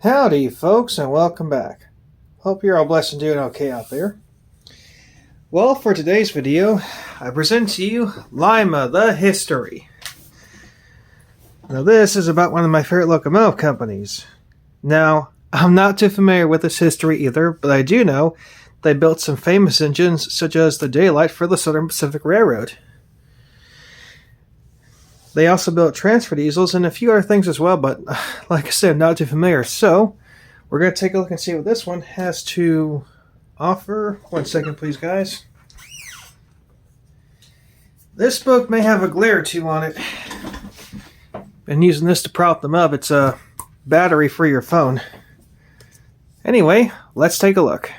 Howdy, folks, and welcome back. Hope you're all blessed and doing okay out there. Well, for today's video, I present to you Lima, the history. Now, this is about one of my favorite locomotive companies. Now, I'm not too familiar with this history either, but I do know they built some famous engines, such as the Daylight for the Southern Pacific Railroad. They also built transfer diesels and a few other things as well, but like I said, I'm not too familiar. So, we're going to take a look and see what this one has to offer. 1 second, please, guys. This book may have a glare or two on it. Been using this to prop them up. It's a battery for your phone. Anyway, let's take a look.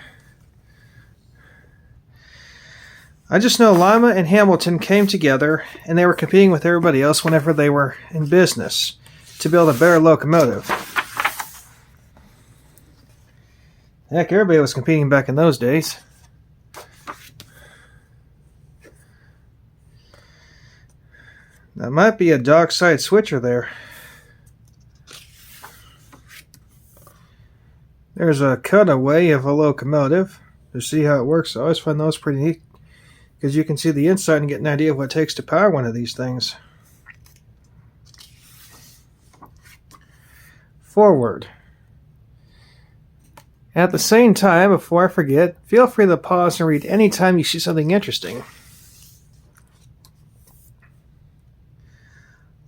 I just know Lima and Hamilton came together and they were competing with everybody else whenever they were in business to build a better locomotive. Heck, everybody was competing back in those days. That might be a dockside switcher there. There's a cutaway of a locomotive to see how it works. I always find those pretty neat, because you can see the inside and get an idea of what it takes to power one of these things. Forward. At the same time, before I forget, feel free to pause and read anytime you see something interesting.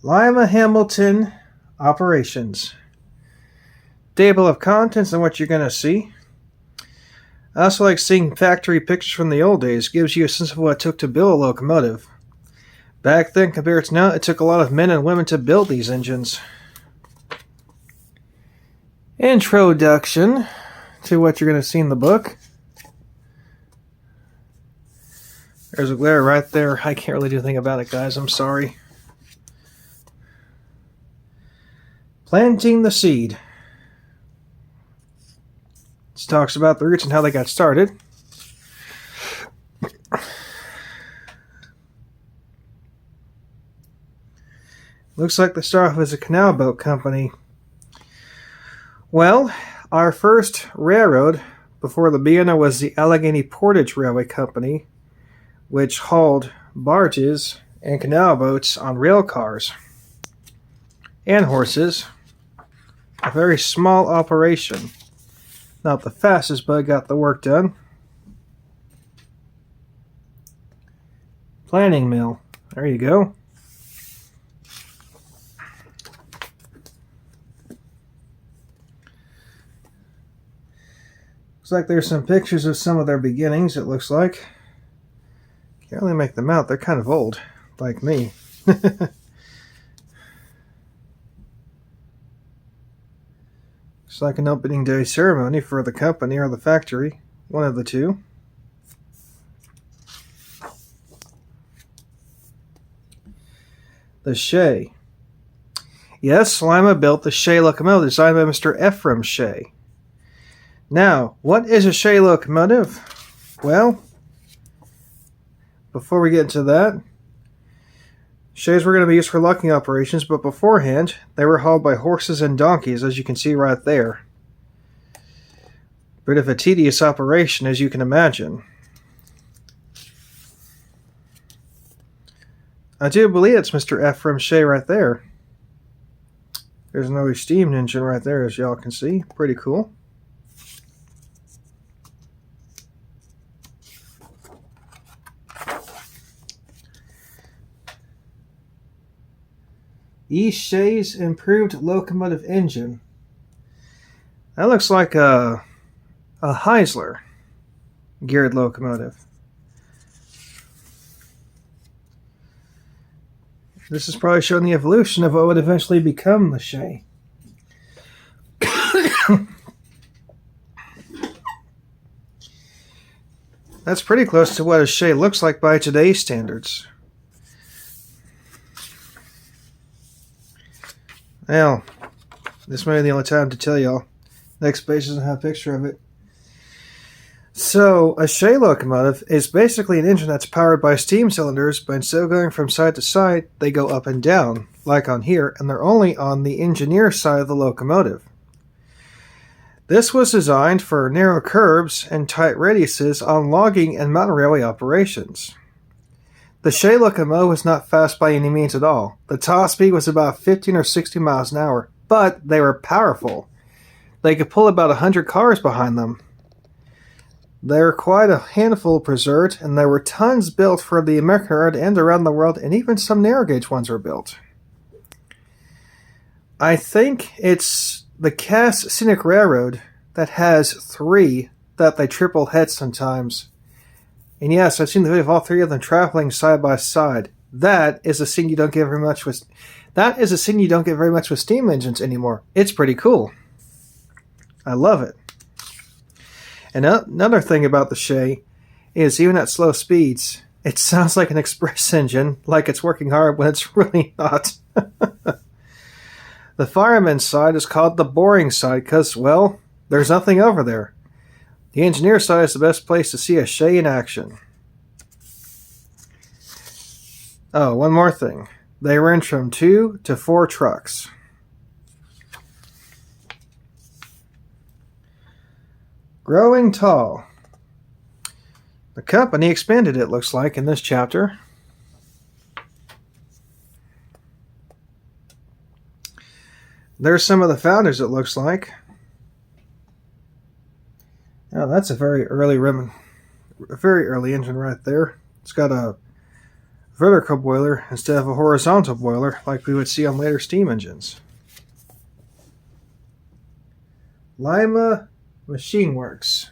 Lima Hamilton operations. Table of contents and what you're going to see. I also like seeing factory pictures from the old days. Gives you a sense of what it took to build a locomotive. Back then, compared to now, it took a lot of men and women to build these engines. Introduction to what you're going to see in the book. There's a glare right there. I can't really do anything about it, guys. I'm sorry. Planting the seed. This talks about the roots and how they got started. Looks like they start off as a canal boat company. Well, our first railroad before the Vienna was the Allegheny Portage Railway Company, which hauled barges and canal boats on rail cars and horses. A very small operation. Not the fastest, but it got the work done. Planing mill. There you go. Looks like there's some pictures of some of their beginnings, it looks like. Can't really make them out. They're kind of old, like me. It's like an opening day ceremony for the company or the factory. One of the two. The Shay. Yes, Lima built the Shay locomotive designed by Mr. Ephraim Shay. Now, what is a Shay locomotive? Well, before we get into that, Shays were going to be used for locking operations, but beforehand, they were hauled by horses and donkeys, as you can see right there. Bit of a tedious operation, as you can imagine. I do believe it's Mr. Ephraim Shay right there. There's another steam engine right there, as y'all can see. Pretty cool. E. Shay's improved locomotive engine. That looks like a Heisler geared locomotive. This is probably showing the evolution of what would eventually become the Shay. That's pretty close to what a Shay looks like by today's standards. Well, this may be the only time to tell y'all. Next page doesn't have a picture of it. So, a Shay locomotive is basically an engine that's powered by steam cylinders, but instead of going from side to side, they go up and down, like on here, and they're only on the engineer side of the locomotive. This was designed for narrow curbs and tight radiuses on logging and mountain railway operations. The Shay locomotive was not fast by any means at all. The top speed was about 15 or 60 miles an hour, but they were powerful. They could pull about 100 cars behind them. There were quite a handful preserved, and there were tons built for the American yard and around the world, and even some narrow gauge ones were built. I think it's the Cass Scenic Railroad that has 3 that they triple head sometimes. And yes, I've seen the video of all 3 of them traveling side by side. That is a scene you don't get very much with. That is a scene you don't get very much with steam engines anymore. It's pretty cool. I love it. And another thing about the Shay is even at slow speeds, it sounds like an express engine, like it's working hard when it's really not. The fireman's side is called the boring side because, well, there's nothing over there. The engineer side is the best place to see a Shay in action. Oh, one more thing. They range from 2 to 4 trucks. Growing tall. The company expanded, it looks like, in this chapter. There's some of the founders, it looks like. Oh, that's a very early engine right there. It's got a vertical boiler instead of a horizontal boiler like we would see on later steam engines. Lima Machine Works.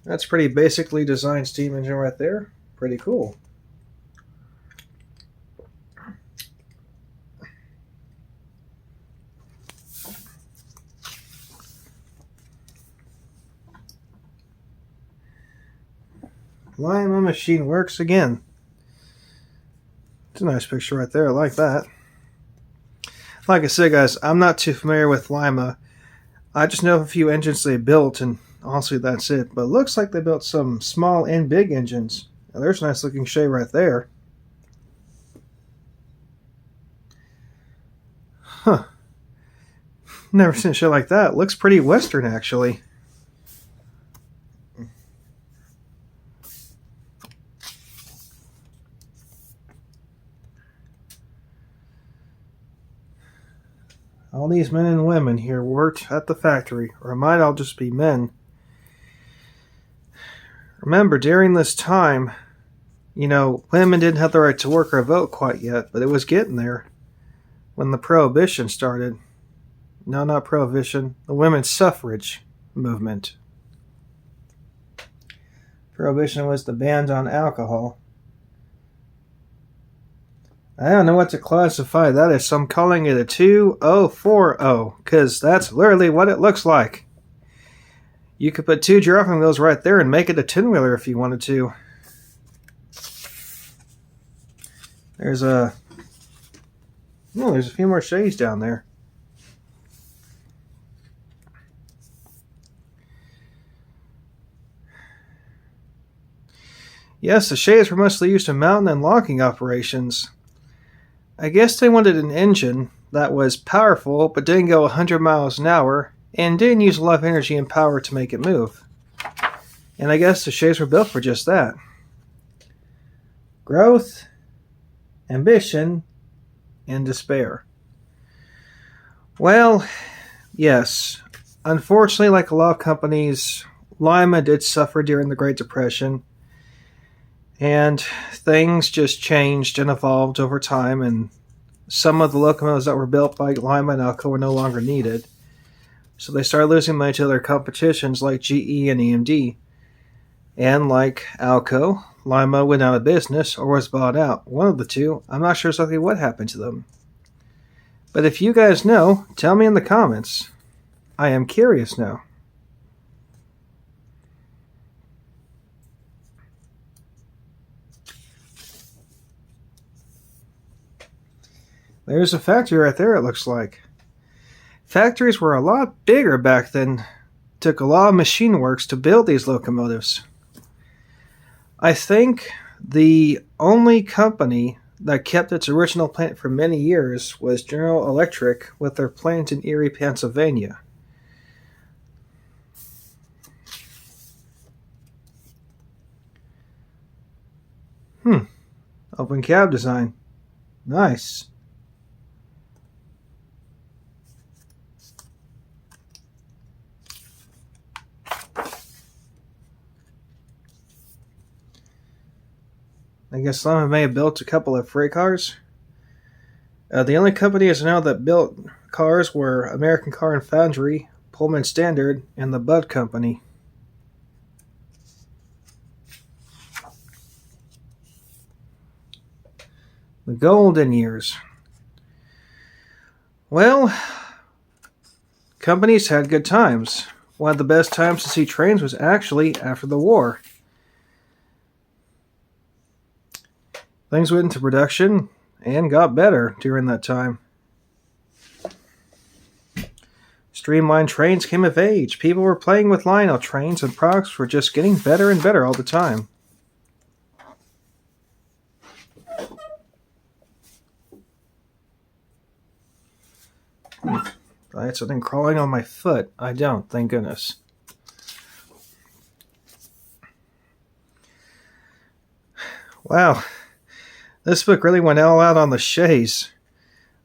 That's pretty basically designed steam engine right there. Pretty cool. Lima Machine Works again. It's a nice picture right there. I like that. Like I said, guys, I'm not too familiar with Lima. I just know a few engines they built, and honestly, that's it. But it looks like they built some small and big engines. Now, there's a nice looking Shay right there. Huh. Never seen a Shay like that. Looks pretty Western, actually. All these men and women here worked at the factory, or it might all just be men. Remember, during this time, women didn't have the right to work or vote quite yet, but it was getting there when the Prohibition started. No, not Prohibition, the women's suffrage movement. Prohibition was the ban on alcohol. I don't know what to classify that as, so I'm calling it a 2040, because that's literally what it looks like. You could put 2 giraffing wheels right there and make it a 10-wheeler if you wanted to. There's a few more Shays down there. Yes, the Shays were mostly used in mountain and logging operations. I guess they wanted an engine that was powerful but didn't go 100 miles an hour and didn't use a lot of energy and power to make it move. And I guess the Shays were built for just that. Growth, ambition, and despair. Well, yes. Unfortunately, like a lot of companies, Lima did suffer during the Great Depression. And things just changed and evolved over time, and some of the locomotives that were built by Lima and Alco were no longer needed. So they started losing money to their competitions like GE and EMD. And like Alco, Lima went out of business or was bought out. One of the two. I'm not sure exactly what happened to them. But if you guys know, tell me in the comments. I am curious now. There's a factory right there, it looks like. Factories were a lot bigger back then. Took a lot of machine works to build these locomotives. I think the only company that kept its original plant for many years was General Electric with their plant in Erie, Pennsylvania. Open cab design. Nice. I guess Lima may have built a couple of freight cars. The only companies now that built cars were American Car and Foundry, Pullman Standard, and the Budd Company. The golden years. Well, companies had good times. One of the best times to see trains was actually after the war. Things went into production and got better during that time. Streamlined trains came of age. People were playing with Lionel trains, and products were just getting better and better all the time. I had something crawling on my foot. I don't, thank goodness. Wow, this book really went all out on the shays.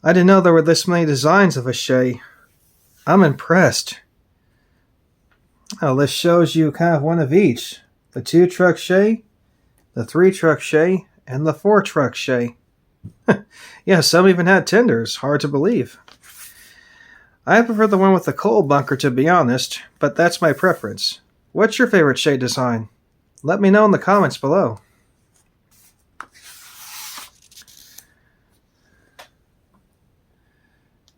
I didn't know there were this many designs of a shay. I'm impressed. Oh, this shows you kind of one of each. The 2-truck shay, the 3-truck shay, and the 4-truck shay. Yeah, some even had tenders. Hard to believe. I prefer the one with the coal bunker, to be honest, but that's my preference. What's your favorite shay design? Let me know in the comments below.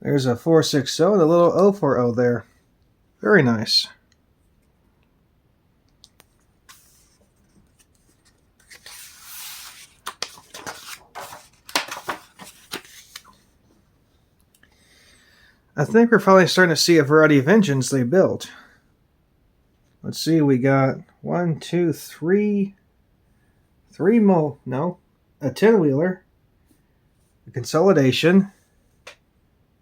There's a 460 and a little 040 there. Very nice. I think we're finally starting to see a variety of engines they built. Let's see, we got 1, 2, 3, a 10-wheeler, a consolidation,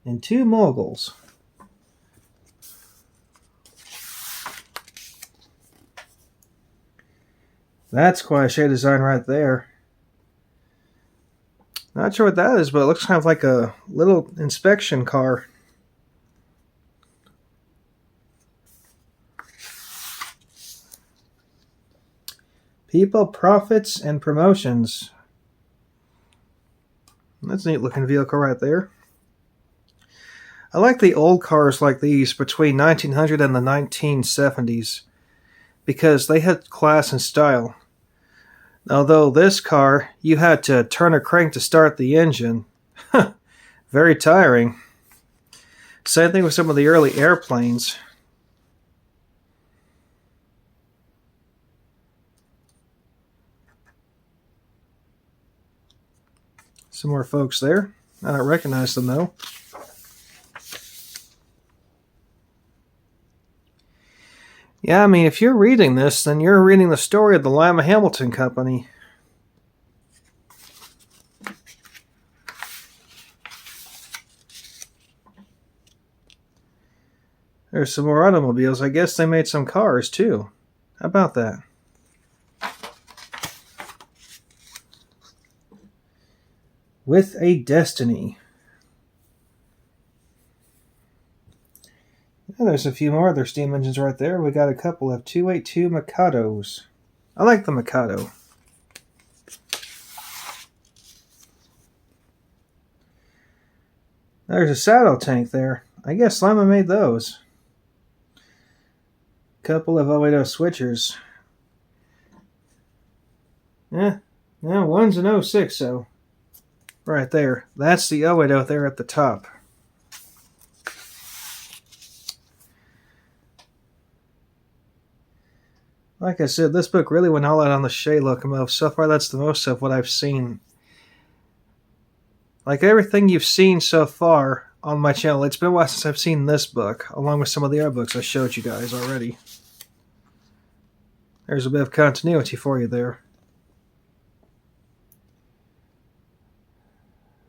and 2 moguls. That's quite a shade design right there. Not sure what that is, but it looks kind of like a little inspection car. People, profits, and promotions. That's a neat looking vehicle right there. I like the old cars like these between 1900 and the 1970s because they had class and style. Although this car, you had to turn a crank to start the engine. Very tiring. Same thing with some of the early airplanes. Some more folks there. I don't recognize them though. Yeah, I mean, if you're reading this, then you're reading the story of the Lima Hamilton Company. There's some more automobiles. I guess they made some cars too. How about that? With a Destiny. And there's a few more other steam engines right there. We got a couple of 282 Mikados. I like the Mikado. There's a saddle tank there. I guess Lima made those. Couple of 080 switchers. Yeah, no, one's an 060. Right there. That's the 080 there at the top. Like I said, this book really went all out on the Shay locomotive. So far, that's the most of what I've seen. Like everything you've seen so far on my channel, it's been a while since I've seen this book, along with some of the other books I showed you guys already. There's a bit of continuity for you there.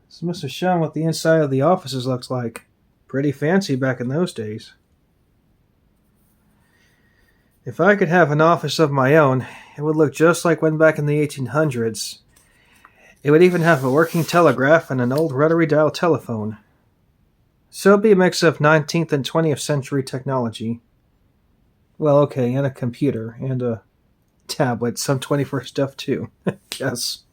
This must have shown what the inside of the offices looks like. Pretty fancy back in those days. If I could have an office of my own, it would look just like one back in the 1800s. It would even have a working telegraph and an old rotary dial telephone. So it'd be a mix of 19th and 20th century technology. Well, okay, and a computer, and a tablet, some 21st stuff too. Yes.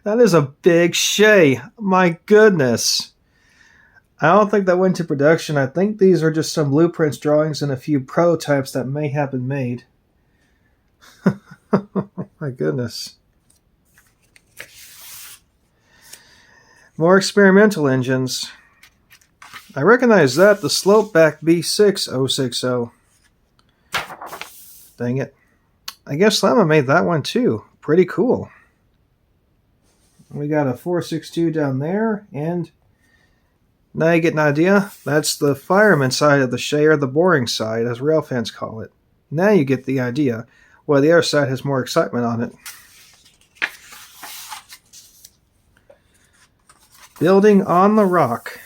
That is a big shay. My goodness. I don't think that went to production. I think these are just some blueprints, drawings, and a few prototypes that may have been made. My goodness. More experimental engines. I recognize that, the Slopeback B6060. Dang it. I guess Lima made that one too. Pretty cool. We got a 462 down there, and now you get an idea. That's the fireman side of the shay, or the boring side, as rail fans call it. Now you get the idea. Well, the other side has more excitement on it. Building on the rock.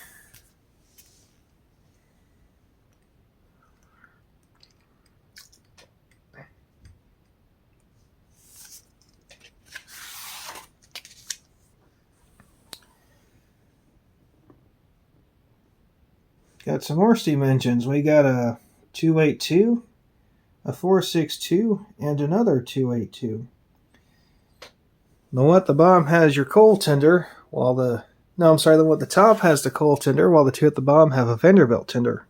Got some more steam engines. We got a 282, a 462, and another 282. The one at the bottom has your coal tender, while the one at the top has the coal tender, while the two at the bottom have a Vanderbilt tender.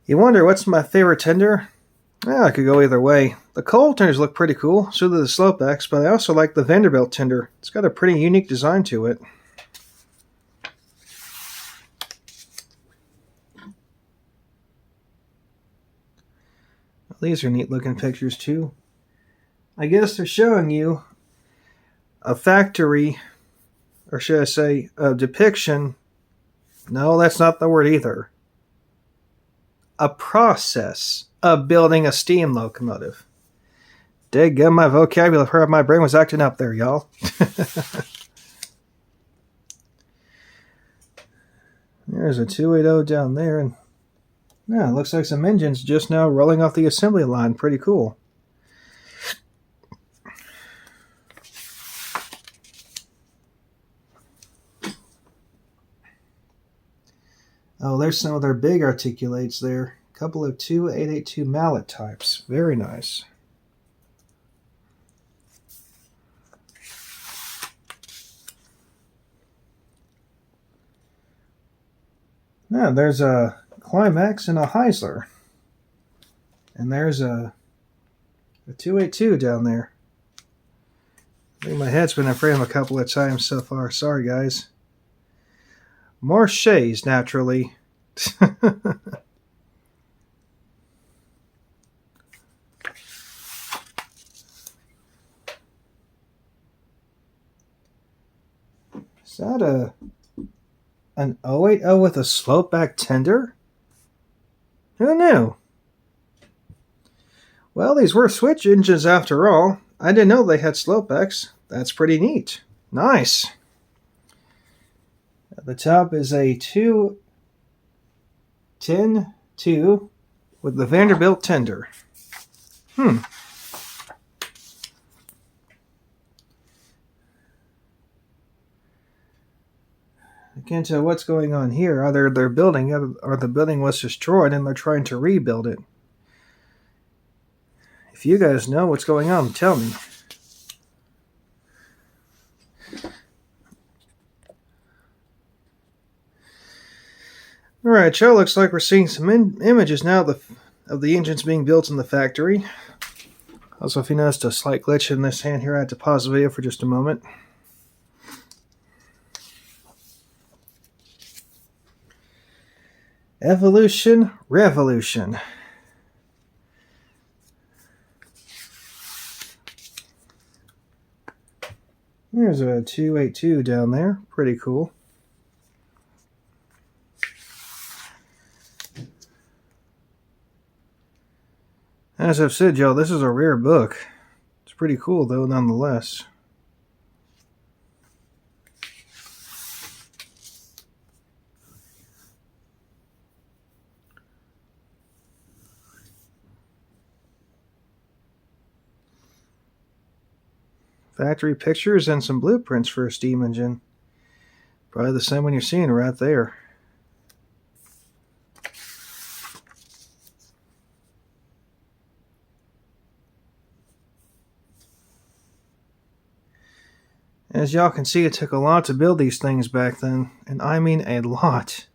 You wonder what's my favorite tender? Well, I could go either way. The coal tenders look pretty cool, so do the Slopebacks, but I also like the Vanderbilt tender. It's got a pretty unique design to it. These are neat looking pictures too. I guess they're showing you a factory, or should I say a depiction. No, that's not the word either. A process of building a steam locomotive. Daggum, my vocabulary, my brain was acting up there, y'all. There's a 280 down there, and yeah, it looks like some engines just now rolling off the assembly line. Pretty cool. Oh, there's some of their big articulates there. A couple of 2882 mallet types. Very nice. Now, there's a Climax and a Heisler. And there's a 282 down there. I think my head's been in frame a couple of times so far. Sorry, guys. More shays, naturally. Is that an 080 with a slopeback tender? Who knew? Well, these were switch engines after all. I didn't know they had slopebacks. That's pretty neat. Nice. At the top is a 210-2 with the Vanderbilt tender. Look into what's going on here. Either they're building it, or the building was destroyed and they're trying to rebuild it. If you guys know what's going on, tell me. Alright, Joe, looks like we're seeing some images now of the engines being built in the factory. Also, if you noticed a slight glitch in this hand here, I had to pause the video for just a moment. Evolution, revolution. There's a 282 down there. Pretty cool. As I've said, y'all, this is a rare book. It's pretty cool, though, nonetheless. factory pictures and some blueprints for a steam engine. Probably the same one you're seeing right there. As y'all can see, it took a lot to build these things back then, and I mean a lot.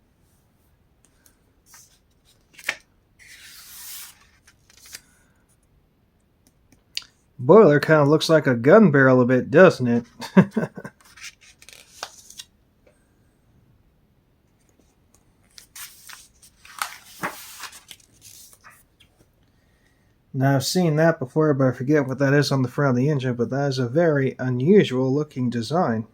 Boiler kind of looks like a gun barrel a bit, doesn't it? Now, I've seen that before, but I forget what that is on the front of the engine, but that is a very unusual looking design.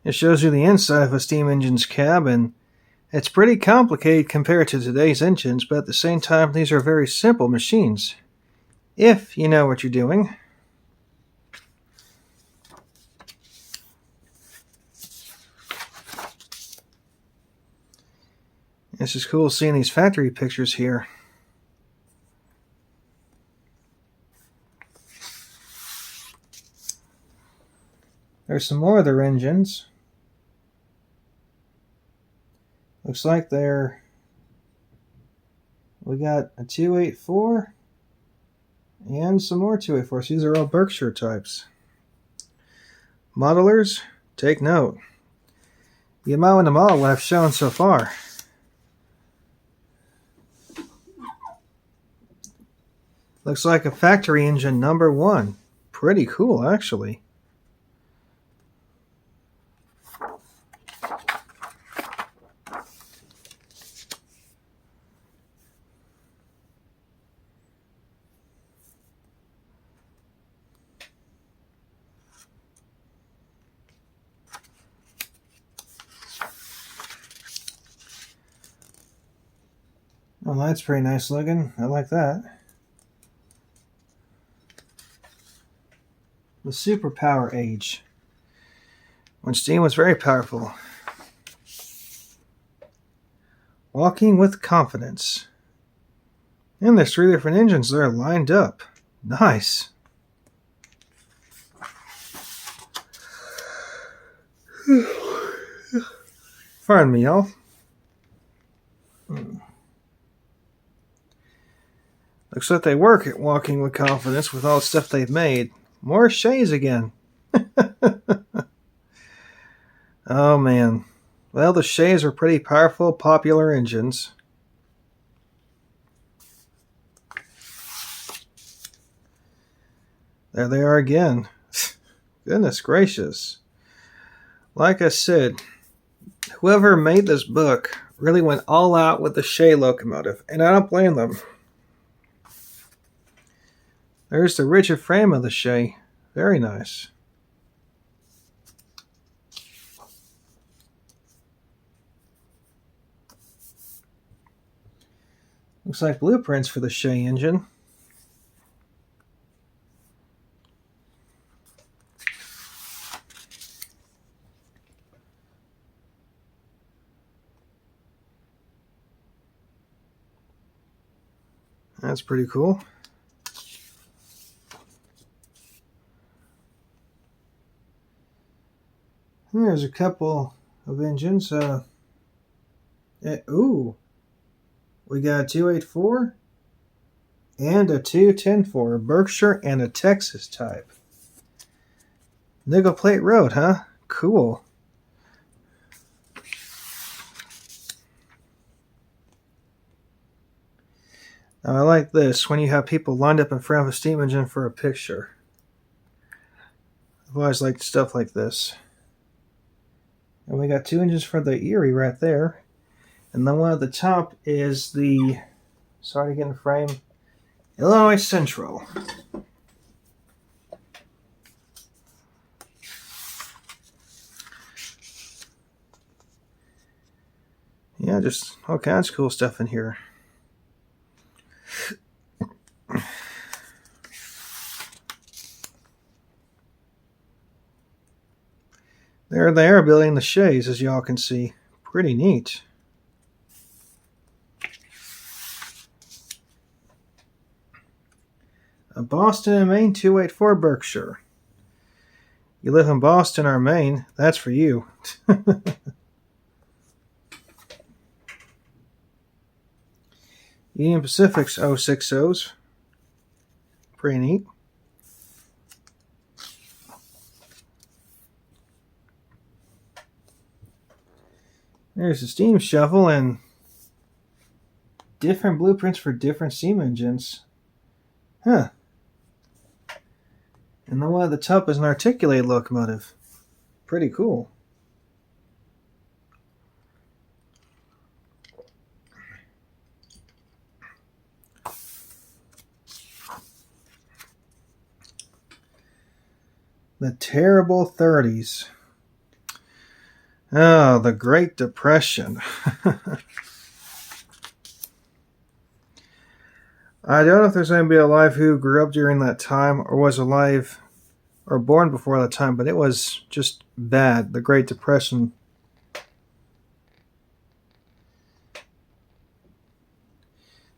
It shows you the inside of a steam engine's cab, and it's pretty complicated compared to today's engines, but at the same time, these are very simple machines, if you know what you're doing. It's just cool seeing these factory pictures here. There's some more of their engines. Looks like we got a 284 and some more 284s. These are all Berkshire types. Modelers, take note. The amount of model I've shown so far. Looks like a factory engine number 1. Pretty cool, actually. Well, that's pretty nice looking. I like that. The superpower age, when steam was very powerful. Walking with confidence. And there's 3 different engines there lined up. Nice. Pardon me, y'all. Looks like they work at Walking with Confidence with all the stuff they've made. More Shays again. Oh man. Well, the Shays are pretty powerful, popular engines. There they are again. Goodness gracious. Like I said, whoever made this book really went all out with the Shay locomotive, and I don't blame them. There's the rigid frame of the Shay. Very nice. Looks like blueprints for the Shay engine. That's pretty cool. There's a couple of engines. Ooh. We got a 284 and a 210-4, a Berkshire and a Texas type. Nickel plate road, huh? Cool. Now I like this when you have people lined up in front of a steam engine for a picture. I've always liked stuff like this. And we got 2 engines for the Erie right there. And the one at the top is the, sorry to get in frame, Illinois Central. Yeah, just all kinds of cool stuff in here. There they are building the Shays, as y'all can see. Pretty neat. A Boston and Maine 284 Berkshire. You live in Boston or Maine, that's for you. Union Pacific's 060s. Pretty neat. There's a steam shovel and different blueprints for different steam engines. Huh. And the one at the top is an articulated locomotive. Pretty cool. The terrible 30s. Oh, the Great Depression. I don't know if there's anybody alive who grew up during that time or was alive or born before that time, but it was just bad, the Great Depression.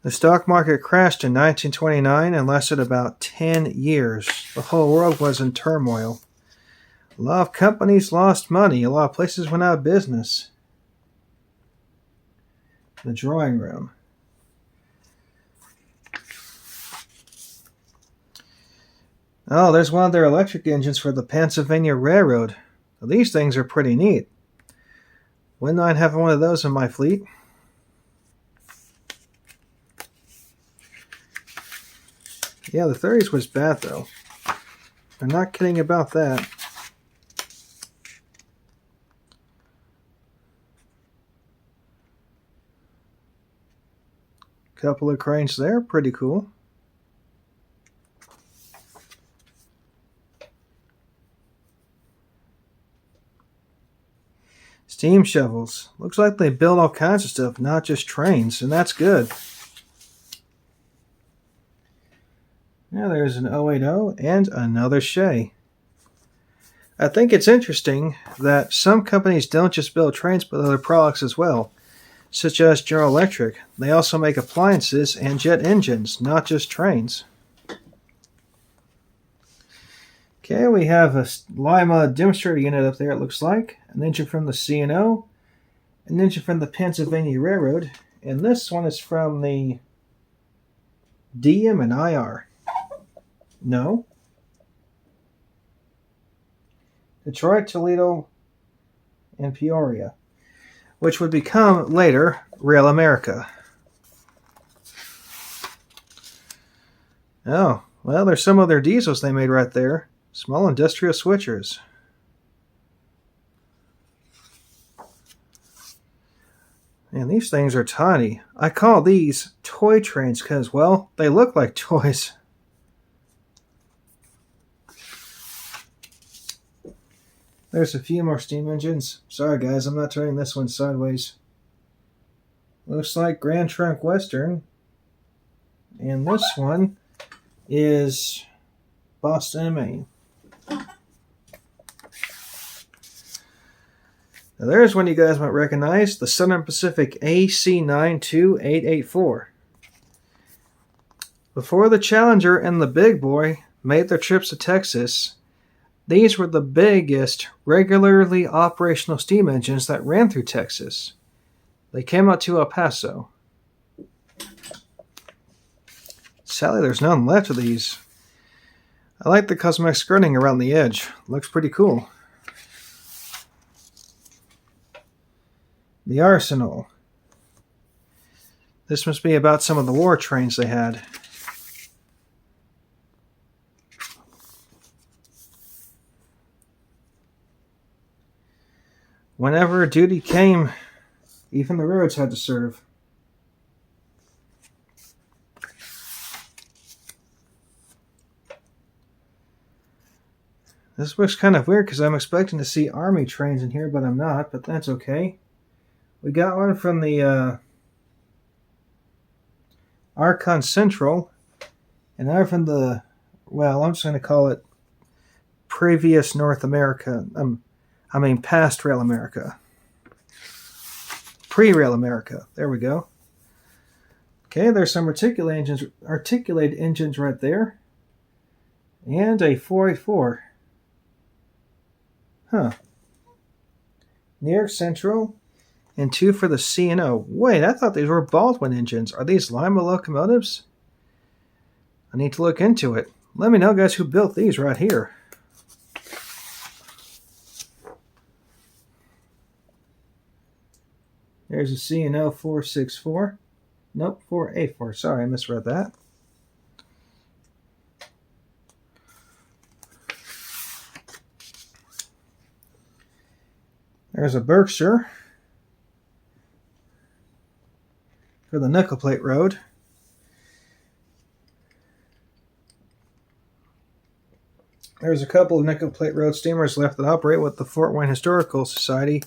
The stock market crashed in 1929 and lasted about 10 years. The whole world was in turmoil. A lot of companies lost money. A lot of places went out of business. The drawing room. Oh, there's one of their electric engines for the Pennsylvania Railroad. Well, these things are pretty neat. Wouldn't mind having one of those in my fleet. Yeah, the 30s was bad, though. I'm not kidding about that. Couple of cranes there, pretty cool. Steam shovels. Looks like they build all kinds of stuff, not just trains, and that's good. Now there's an 080 and another Shay. I think it's interesting that some companies don't just build trains but other products as well, such as General Electric. They also make appliances and jet engines, not just trains. Okay, we have a Lima demonstrator unit up there, it looks like. An engine from the C&O, an engine from the Pennsylvania Railroad, and this one is from the DM and IR. No. Detroit, Toledo, and Peoria, which would become later Rail America. Oh, well, there's some of their diesels they made right there. Small industrial switchers. And these things are tiny. I call these toy trains because, well, they look like toys. There's a few more steam engines. Sorry guys, I'm not turning this one sideways. Looks like Grand Trunk Western. And this one is Boston and Maine. Now there's one you guys might recognize, the Southern Pacific AC92884. Before the Challenger and the Big Boy made their trips to Texas, these were the biggest regularly operational steam engines that ran through Texas. They came out to El Paso. Sadly, there's none left of these. I like the cosmetic skirting around the edge. Looks pretty cool. The Arsenal. This must be about some of the war trains they had. Whenever duty came, even the railroads had to serve. This looks kind of weird because I'm expecting to see army trains in here, but I'm not, but that's okay. We got one from the Archon Central, and another from the, well, I'm just going to call it previous North America. Past Rail America. Pre-Rail America. There we go. Okay, there's some articulated engines right there. And a 484. Huh. New York Central. And 2 for the C&O. Wait, I thought these were Baldwin engines. Are these Lima locomotives? I need to look into it. Let me know, guys, who built these right here. There's a C&O 464. Nope, 484. Sorry, I misread that. There's a Berkshire for the Nickel Plate Road. There's a couple of Nickel Plate Road steamers left that operate with the Fort Wayne Historical Society.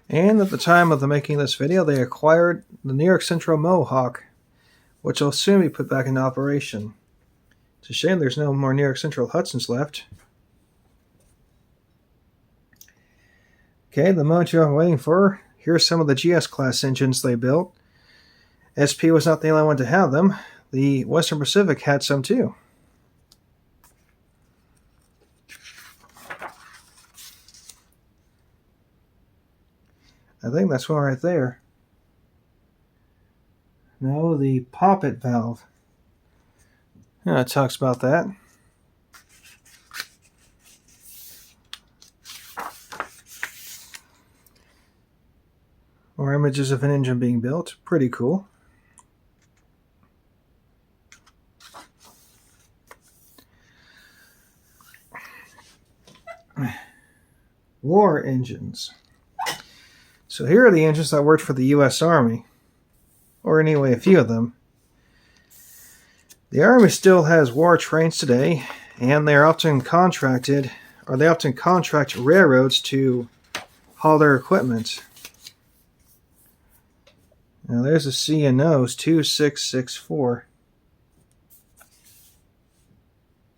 And at the time of the making of this video, they acquired the New York Central Mohawk, which will soon be put back into operation. It's a shame there's no more New York Central Hudsons left. Okay, the moment you're waiting for. Here's some of the GS-class engines they built. SP was not the only one to have them. The Western Pacific had some too. I think that's one right there. No, the poppet valve. Yeah, it talks about that. More images of an engine being built. Pretty cool. War engines. So here are the engines that worked for the U.S. Army. Or anyway, a few of them. The Army still has war trains today, and they often contract railroads to haul their equipment. Now there's a C&O's 2664.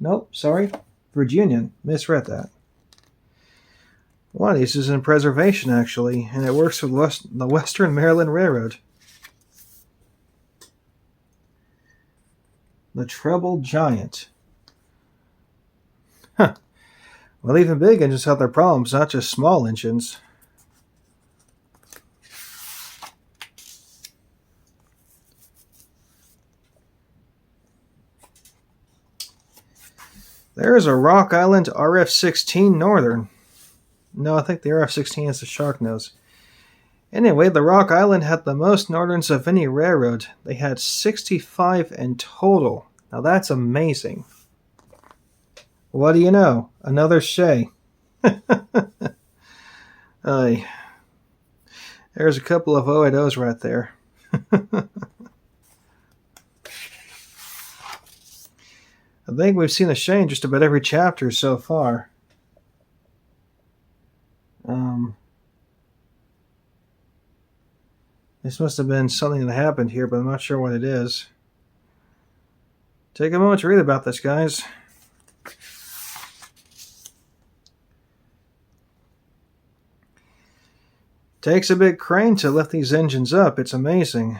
Nope, sorry. Virginian. Misread that. One of these is in preservation, actually, and it works with the Western Maryland Railroad. The Treble Giant. Huh. Well, even big engines have their problems, not just small engines. There's a Rock Island RF-16 Northern. No, I think the RF-16 is the shark nose. Anyway, the Rock Island had the most Northerns of any railroad. They had 65 in total. Now that's amazing. What do you know? Another Shea. There's a couple of O&Os right there. I think we've seen a Shea in just about every chapter so far. This must have been something that happened here, but I'm not sure what it is. Take a moment to read about this, guys. Takes a big crane to lift these engines up. It's amazing.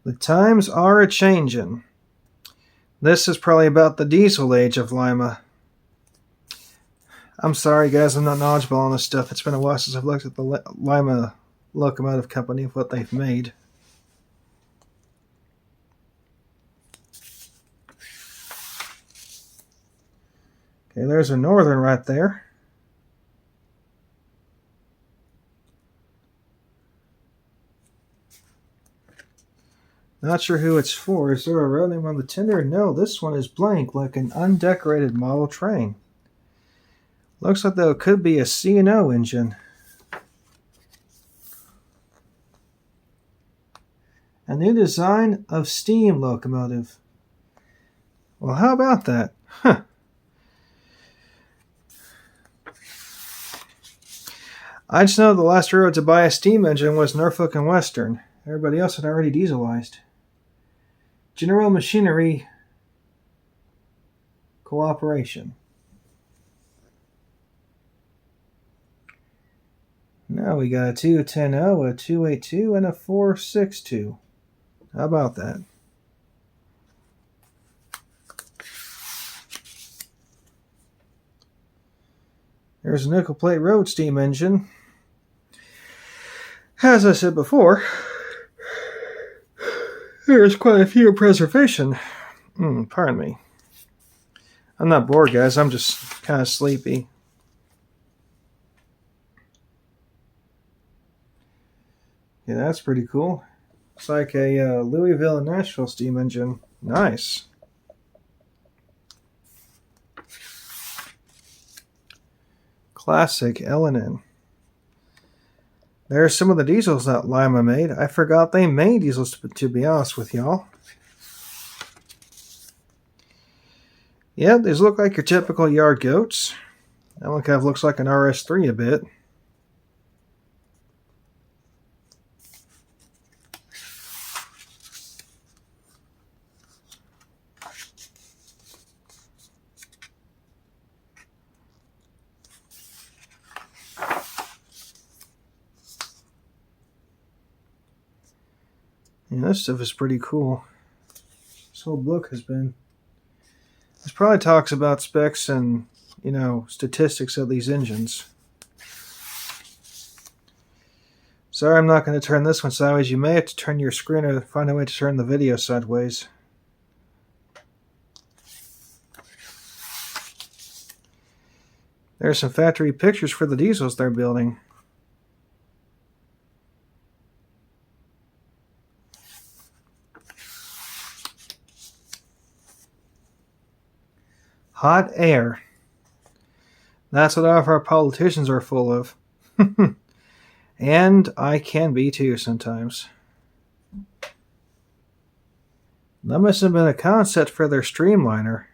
The times are a-changin'. This is probably about the diesel age of Lima. I'm sorry, guys, I'm not knowledgeable on this stuff. It's been a while since I've looked at the Lima Locomotive Company of what they've made. Okay, there's a Northern right there. Not sure who it's for. Is there a road name on the tender? No, this one is blank, like an undecorated model train. Looks like though it could be a C&O engine. A new design of steam locomotive. Well, how about that? Huh. I just know the last railroad to buy a steam engine was Norfolk and Western. Everybody else had already dieselized. General Machinery Cooperation. Now we got a 210, a 282, and a 462. How about that? There's a nickel plate road steam engine. As I said before, there's quite a few preservation. Pardon me. I'm not bored, guys. I'm just kind of sleepy. Yeah, that's pretty cool. It's like a Louisville and Nashville steam engine. Nice. Classic L&N. There's some of the diesels that Lima made. I forgot they made diesels, to be honest with y'all. Yeah, these look like your typical yard goats. That one kind of looks like an RS3 a bit. Yeah, this stuff is pretty cool. This whole book has been... This probably talks about specs and, statistics of these engines. Sorry, I'm not going to turn this one sideways. You may have to turn your screen or find a way to turn the video sideways. There's some factory pictures for the diesels they're building. Hot air. That's what all of our politicians are full of. And I can be too sometimes. That must have been a concept for their streamliner.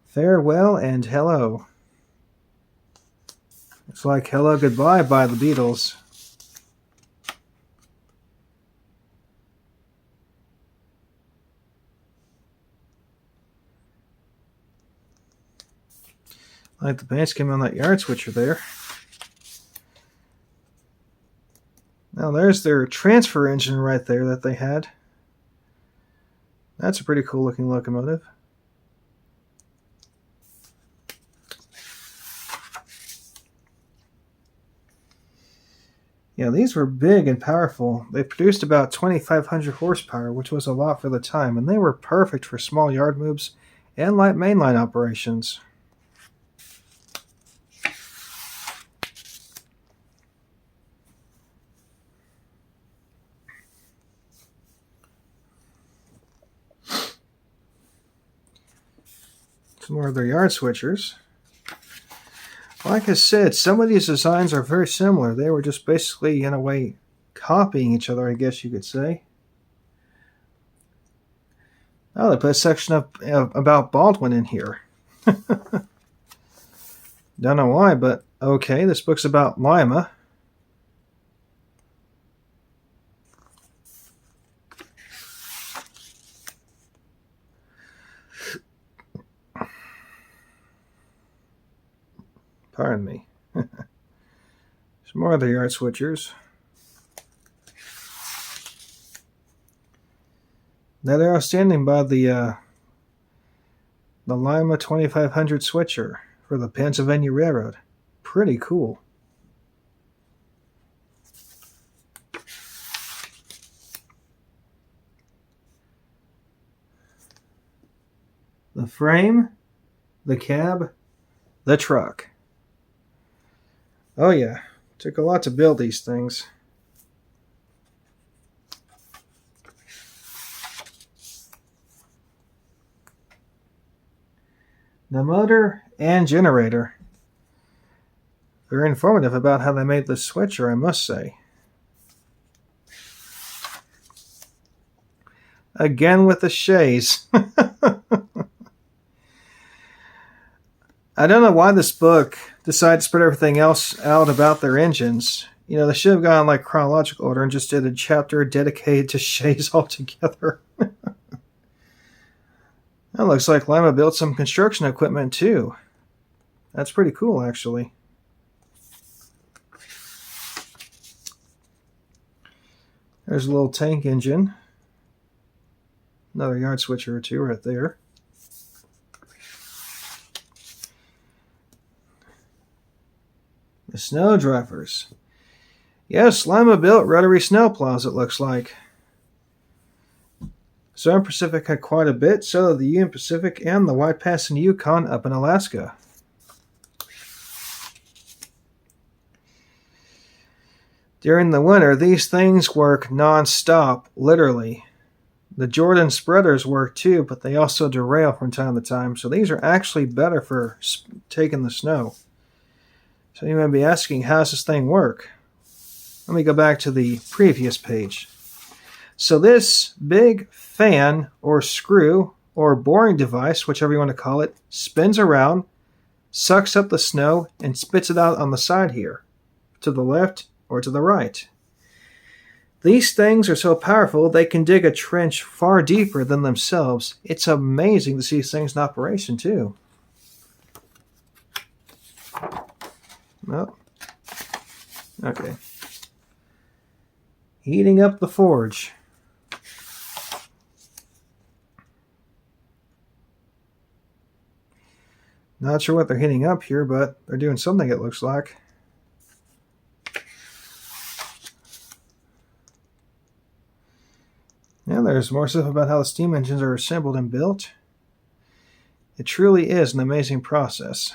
Farewell and hello. It's like Hello Goodbye by the Beatles. Like the paints came on that yard switcher there. Now there's their transfer engine right there that they had. That's a pretty cool looking locomotive. Yeah, these were big and powerful. They produced about 2,500 horsepower, which was a lot for the time, and they were perfect for small yard moves and light mainline operations. Some more of their yard switchers. Like I said, some of these designs are very similar. They were just basically, in a way, copying each other, I guess you could say. Oh, they put a section about Baldwin in here. Don't know why, but okay, this book's about Lima. Pardon me. Some more of the yard switchers. Now they're standing by the Lima 2500 switcher for the Pennsylvania Railroad. Pretty cool. The frame, the cab, the truck. Oh yeah, took a lot to build these things. The motor and generator. Very informative about how they made this switcher, I must say. Again with the shays. I don't know why this book decided to spread everything else out about their engines. They should have gone like chronological order and just did a chapter dedicated to shays altogether. That looks like Lima built some construction equipment too. That's pretty cool, actually. There's a little tank engine. Another yard switcher or two right there. The snow drivers. Yes, Lima built rotary snowplows, it looks like. Southern Pacific had quite a bit, so did the Union Pacific and the White Pass and Yukon up in Alaska. During the winter, these things work non-stop, literally. The Jordan spreaders work too, but they also derail from time to time, so these are actually better for taking the snow. So you may be asking, how does this thing work? Let me go back to the previous page. So this big fan or screw or boring device, whichever you want to call it, spins around, sucks up the snow, and spits it out on the side here, to the left or to the right. These things are so powerful they can dig a trench far deeper than themselves. It's amazing to see these things in operation too. Well, okay. Heating up the forge. Not sure what they're heating up here, but they're doing something, it looks like. Yeah, there's more stuff about how the steam engines are assembled and built. It truly is an amazing process.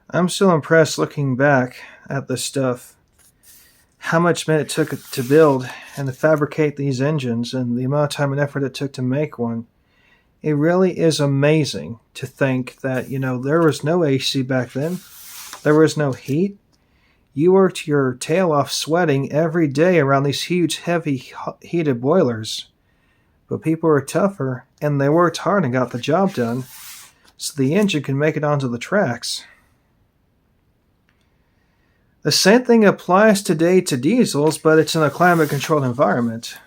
I'm still impressed looking back at this stuff. How much it took to build and to fabricate these engines and the amount of time and effort it took to make one. It really is amazing to think that, there was no AC back then. There was no heat. You worked your tail off sweating every day around these huge, heavy, heated boilers. But people were tougher, and they worked hard and got the job done, so the engine could make it onto the tracks. The same thing applies today to diesels, but it's in a climate-controlled environment.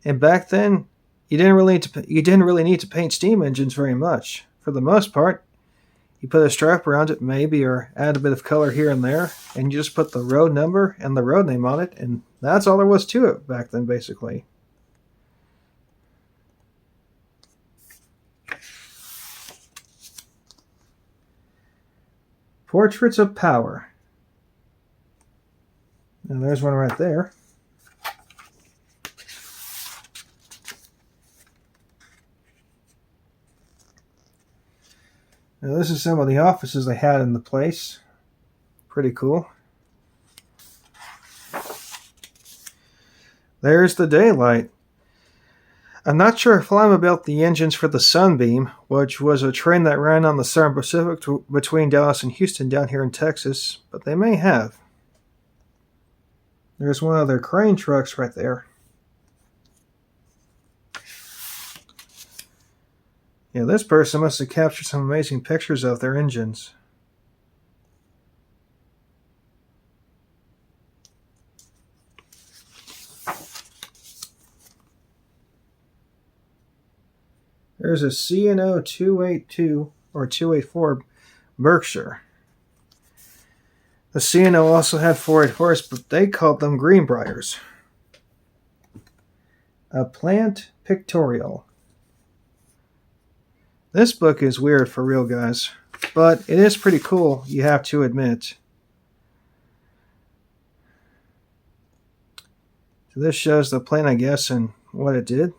And back then, you didn't really need to paint steam engines very much. For the most part, you put a strap around it maybe, or add a bit of color here and there, and you just put the road number and the road name on it, and that's all there was to it back then, basically. Portraits of Power. And there's one right there. Now this is some of the offices they had in the place. Pretty cool. There's the daylight. I'm not sure if Lima built the engines for the Sunbeam, which was a train that ran on the Southern Pacific between Dallas and Houston down here in Texas, but they may have. There's one of their crane trucks right there. Yeah, this person must have captured some amazing pictures of their engines. There's a C&O 282 or 284 Berkshire. The C&O also had 484s, but they called them Greenbriers. A Plant Pictorial. This book is weird for real, guys, but it is pretty cool, you have to admit. So this shows the plane, I guess, and what it did.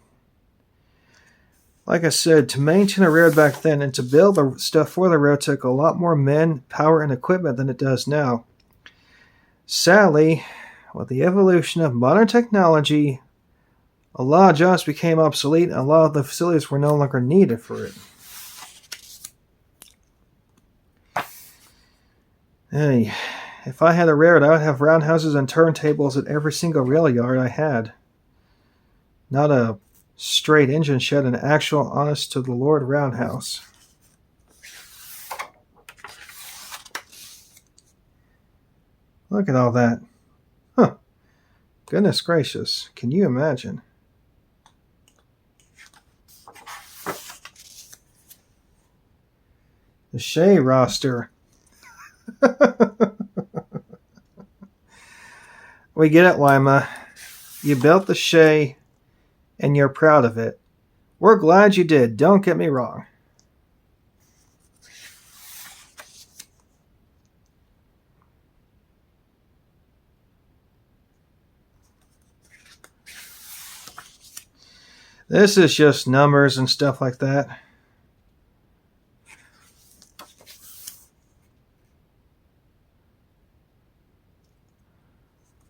Like I said, to maintain a railroad back then and to build the stuff for the railroad took a lot more men, power, and equipment than it does now. Sadly, with the evolution of modern technology, a lot of jobs became obsolete and a lot of the facilities were no longer needed for it. Hey, if I had a railroad, I would have roundhouses and turntables at every single rail yard I had. Not a straight engine shed, an actual honest to the Lord roundhouse. Look at all that. Huh. Goodness gracious. Can you imagine? The Shea roster. We get it, Lima. You built the Shea, and you're proud of it. We're glad you did, don't get me wrong. This is just numbers and stuff like that.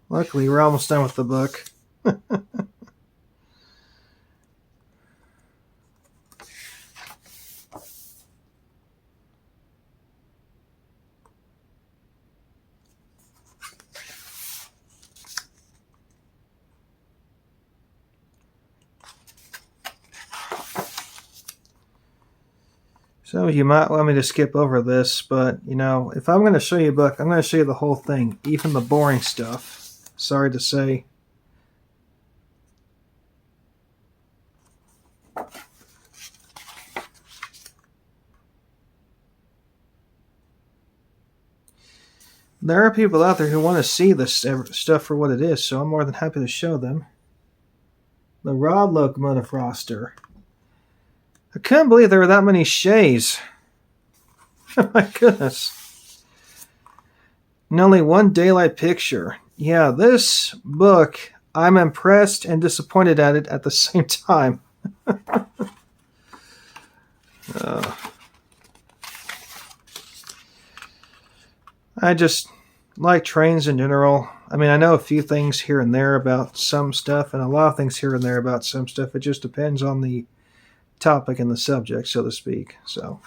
Luckily, we're almost done with the book. So you might want me to skip over this, but, you know, if I'm going to show you a book, I'm going to show you the whole thing, even the boring stuff. Sorry to say. There are people out there who want to see this stuff for what it is, so I'm more than happy to show them. The Rod Locomotive roster. I couldn't believe there were that many Shays. Oh my goodness. And only one daylight picture. Yeah, this book, I'm impressed and disappointed at it at the same time. I just like trains in general. I mean, I know a few things here and there about some stuff, and a lot of things here and there about some stuff. It just depends on the topic and the subject, so to speak. So,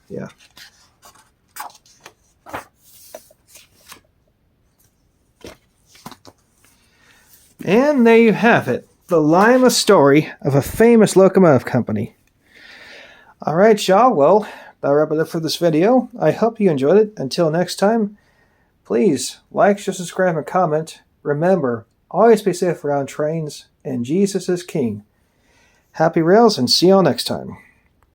yeah. And there you have it. The Lima story of a famous locomotive company. Alright, y'all. Well, that'll wrap it up for this video. I hope you enjoyed it. Until next time, please like, share, subscribe, and comment. Remember, always be safe around trains, and Jesus is King. Happy rails, and see y'all next time.